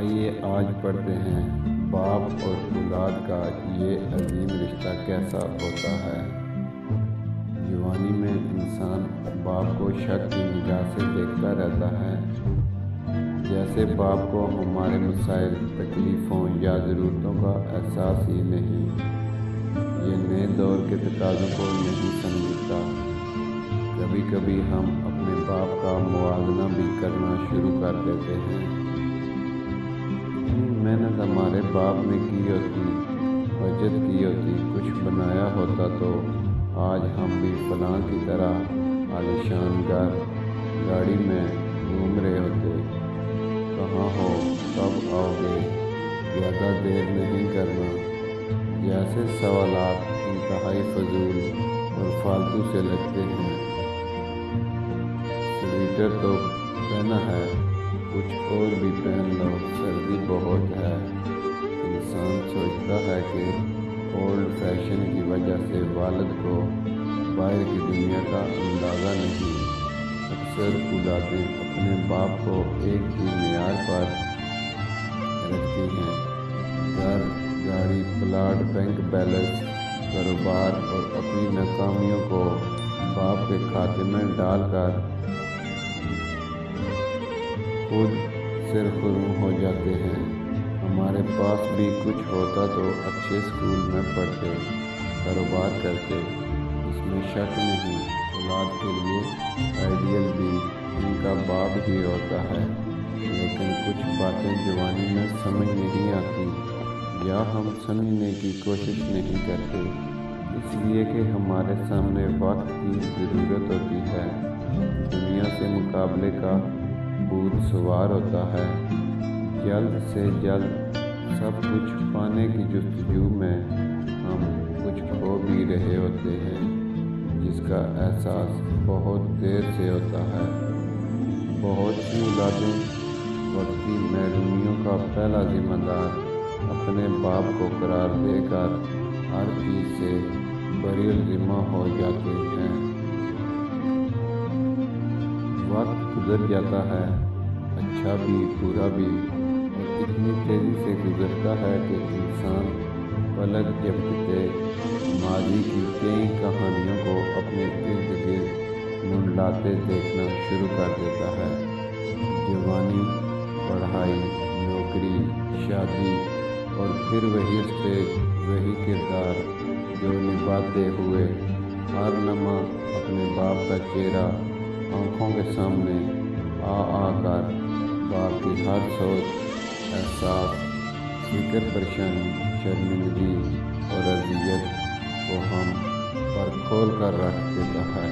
آئیے آج پڑھتے ہیں باپ اور اولاد کا یہ عظیم رشتہ کیسا ہوتا ہے۔ جوانی میں انسان باپ کو شک کی نگاہ سے دیکھتا رہتا ہے، جیسے باپ کو ہمارے مسائل، تکلیفوں یا ضرورتوں کا احساس ہی نہیں، یہ نئے دور کے تقاضوں کو نہیں سمجھتا۔ کبھی کبھی ہم اپنے باپ کا موازنہ بھی کرنا شروع کر دیتے ہیں۔ اتنی محنت ہمارے باپ نے کی ہوتی، بچت کی ہوتی، کچھ بنایا ہوتا تو آج ہم بھی فلاں کی طرح عالیشان گھر گاڑی میں گھوم رہے ہوتے۔ کہاں ہو، کب آؤ گے، زیادہ دیر نہیں کرنا جیسے سوالات انتہائی فضول اور فالتو سے لگتے ہیں۔ سویٹر تو پہنا ہے، کچھ اور بھی پہن لو، سردی بہت ہے۔ انسان سوچتا ہے کہ اولڈ فیشن کی وجہ سے والد کو باہر کی دنیا کا اندازہ نہیں۔ اکثر اولادیں اپنے باپ کو ایک ہی معیار پر رکھتی ہیں، گھر، گاڑی، پلاٹ، بینک بیلنس، کاروبار، اور اپنی ناکامیوں کو باپ کے کھاتے میں ڈال کر خود سرخرو ہو جاتے ہیں۔ ہمارے پاس بھی کچھ ہوتا تو اچھے اسکول میں پڑھتے، کاروبار کرتے، اس میں شک نہیں۔ اولاد کے لیے آئیڈیل بھی ان کا باپ ہی ہوتا ہے، لیکن کچھ باتیں جوانی میں سمجھ نہیں آتی یا ہم سمجھنے کی کوشش نہیں کرتے، اس لیے کہ ہمارے سامنے وقت کی ضرورت ہوتی ہے، دنیا سے مقابلے کا بھوت سوار ہوتا ہے، جلد سے جلد سب کچھ پانے کی جستجو میں ہم کچھ کھو بھی رہے ہوتے ہیں، جس کا احساس بہت دیر سے ہوتا ہے۔ بہت سی اولادیں وقت کی محرومیوں کا پہلا ذمہ دار اپنے باپ کو قرار دے کر ہر چیز سے بری الذمہ ہو جاتے ہیں۔ وقت گزر جاتا ہے، اچھا بھی برا بھی، اور اتنی تیزی سے گزرتا ہے کہ انسان پلک جھپکتے ماضی کی کئی کہانیوں کو اپنے ارد گرد منڈلاتے دیکھنا شروع کر دیتا ہے۔ جوانی، پڑھائی، نوکری، شادی، اور پھر وہی اسٹیج، وہی کردار جو نبھاتے ہوئے ہر لمحہ اپنے باپ کا چہرہ آنکھوں کے سامنے آ کر باپ کی ہر سوچ، احساس، فکر، پریشانی، شرمندگی اور اذیت کو ہم پر کھول کر رکھ دیتا ہے۔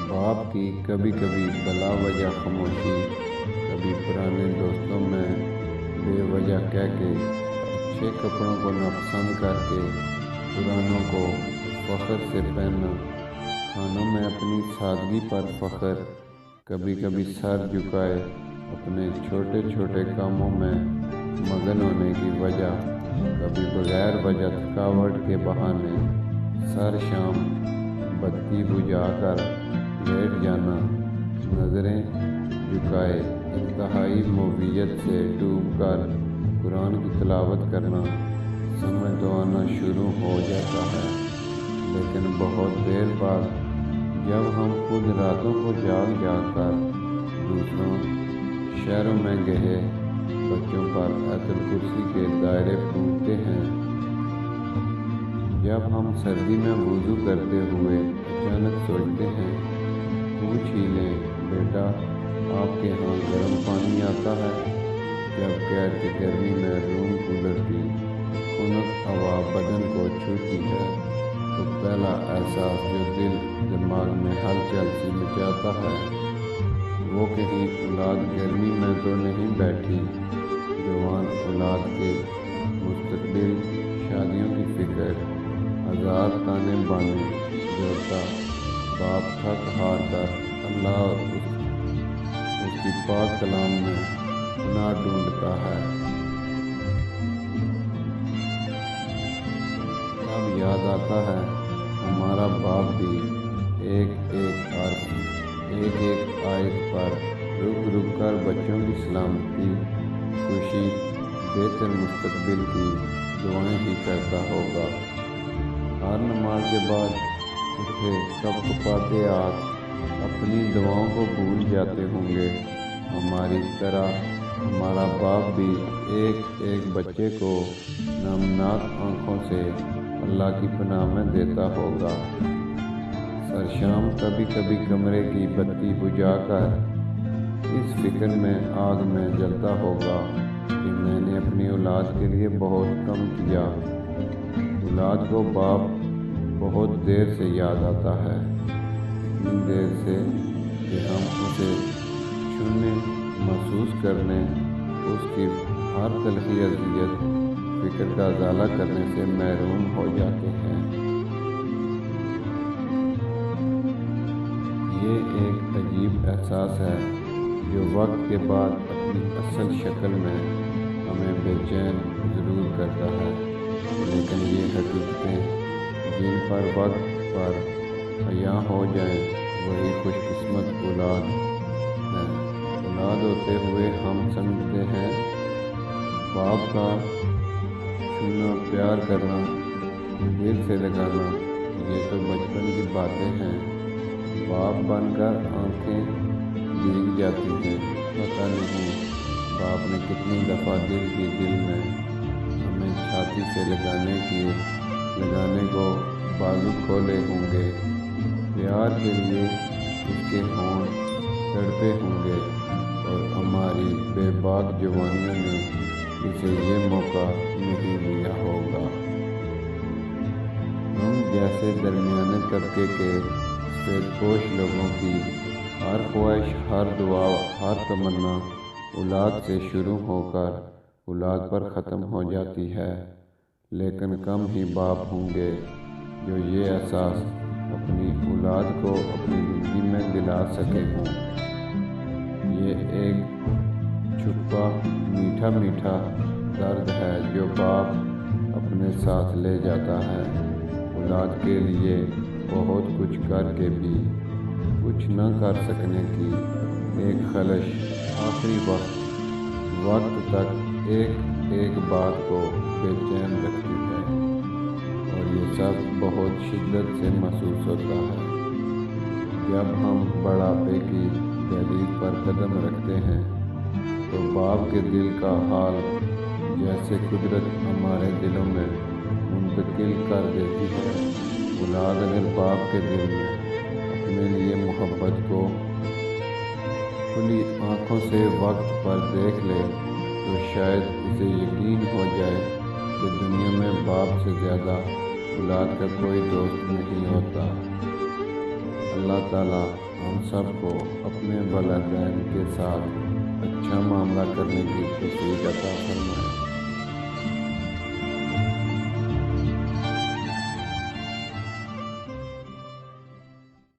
باپ کی کبھی کبھی بلا وجہ خاموشی، کبھی پرانے دوستوں میں بے وجہ کہہ کے، اچھے کپڑوں کو ناپسند کر کے پرانوں کو فخر سے پہننا، کھانوں میں اپنی سادگی پر فخر، کبھی کبھی سر جھکائے اپنے چھوٹے چھوٹے کاموں میں مگن ہونے کی وجہ، کبھی بغیر وجہ تھکاوٹ کے بہانے سر شام بتی بجھا کر لیٹ جانا، نظریں جھکائے انتہائی مویت سے ڈوب کر قرآن کی تلاوت کرنا، سمجھ تو آنا شروع ہو جاتا ہے، لیکن بہت دیر بعد جب ہم خود راتوں کو جاگ کر دوسروں شہروں میں گئے بچوں پر ایت الکرسی کے دائرے پھونکتے ہیں، جب ہم سردی میں وضو کرتے ہوئے اچانک سوچتے ہیں، پوچھ ہی لیں بیٹا آپ کے ہاں گرم پانی آتا ہے، جب غیر کی گرمی میں روم کولر کی خنک ہوا بدن کو چھوتی ہے تو پہلا احساس جو دل دماغ میں ہلچل سی مچاتا ہے وہ کہیں اولاد گرمی میں تو نہیں بیٹھی۔ جوان اولاد کے مستقبل، شادیوں کی فکر، ہزار تانے بانے جوڑتا باپ تھک ہار کر اللہ اور اس کی پاک کلام میں پناہ ڈھونڈتا ہے۔ تب یاد آتا ہے ہمارا باپ بھی ایک ایک حرف، ایک ایک آیت پر رک رک کر بچوں کی سلامتی، خوشی، بہتر مستقبل کی دعائیں ہی کرتا ہوگا۔ ہر نماز کے بعد اٹھے کب کپاتے ہاتھ اپنی دعاؤں کو بھول جاتے ہوں گے۔ ہماری طرح ہمارا باپ بھی ایک ایک بچے کو نمناک آنکھوں سے اللہ کی پناہ میں دیتا ہوگا۔ سرشام کبھی کبھی کمرے کی بتی بجھا کر اس فکر میں آگ میں جلتا ہوگا کہ میں نے اپنی اولاد کے لیے بہت کم کیا۔ اولاد کو باپ بہت دیر سے یاد آتا ہے، اتنی دیر سے کہ ہم اسے چھونے، محسوس کرنے، اس کی ہر تلخی اذیت، فکر کا ازالہ کرنے سے محروم ہو جاتے ہیں۔ یہ ایک عجیب احساس ہے جو وقت کے بعد اپنی اصل شکل میں ہمیں بے چین ضرور کرتا ہے، لیکن یہ حقیقتیں جن پر وقت پر عیاں ہو جائیں وہی خوش قسمت اولاد ہے۔ اولاد ہوتے ہوئے ہم سمجھتے ہیں باپ کا چھونا، پیار کرنا، دل سے لگانا یہ تو بچپن کی باتیں ہیں۔ باپ بن کر آنکھیں بھیگ جاتی ہیں، پتہ نہیں باپ نے کتنی دفعہ دل کی دل میں ہمیں چھاتی سے لگانے کو بازو کھولے ہوں گے، پیار کے لیے اس کے ہونٹ تڑپے ہوں گے، اور ہماری بے باک جوانیوں نے اسے یہ موقع نہیں دیا ہوگا۔ ہم جیسے درمیانے طبقے کے سفید پوش لوگوں کی ہر خواہش، ہر دعا، ہر تمنا اولاد سے شروع ہو کر اولاد پر ختم ہو جاتی ہے، لیکن کم ہی باپ ہوں گے جو یہ احساس اپنی اولاد کو اپنی زندگی میں دلا سکے ہوں۔ یہ ایک چھپا میٹھا درد ہے جو باپ اپنے ساتھ لے جاتا ہے، اولاد کے لیے بہت کچھ کر کے بھی کچھ نہ کر سکنے کی ایک خلش، آخری وقت تک ایک بات کو بے چین رکھتی ہے، اور یہ سب بہت شدت سے محسوس ہوتا ہے جب ہم بڑھاپے کی دہلیز پر قدم رکھتے ہیں تو باپ کے دل کا حال جیسے قدرت ہمارے دلوں میں منتقل کر دیتی ہے۔ اولاد اگر باپ کے دل میں اپنے لیے محبت کو کھلی آنکھوں سے وقت پر دیکھ لے تو شاید اسے یقین ہو جائے کہ دنیا میں باپ سے زیادہ اولاد کا کوئی دوست نہیں ہوتا۔ اللہ تعالیٰ ہم سب کو اپنے والدین کے ساتھ اچھا معاملہ کرنے کی توفیق عطا فرمائے۔